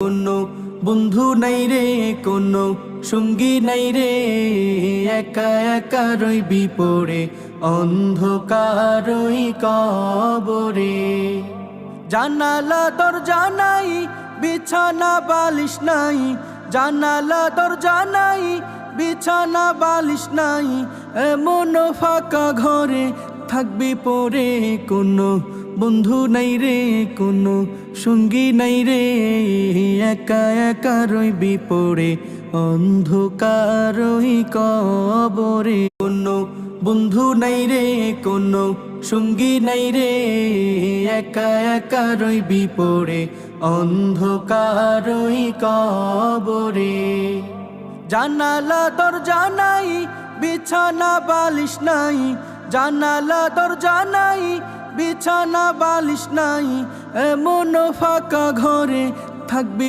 কোনো বন্ধু নাই রে, কোনো সঙ্গী নাই রে, একা একা রইবি পড়ে অন্ধকারই কবরে। জানালা দরজা নাই, বিছানা বালিশ নাই, জানালা দরজা নাই, বিছানা বালিশ নাই, এমন ফাঁকা ঘরে থাকবি পড়ে। কোনো বন্ধু নাই রে, কোনো সঙ্গী নাই রে, একা একা রইবি পড়ে অন্ধকারই কবরে। কোনো বন্ধু নাই রে, কোনো সঙ্গী নাই রে, একা একা রইবি পড়ে অন্ধকারই কবরে। জানালা দরজা নাই, বিছানা বালিশ নাই, জানালা দরজা নাই, বিছানা বালিশ নাই, এমন ফাঁকা ঘরে থাকবি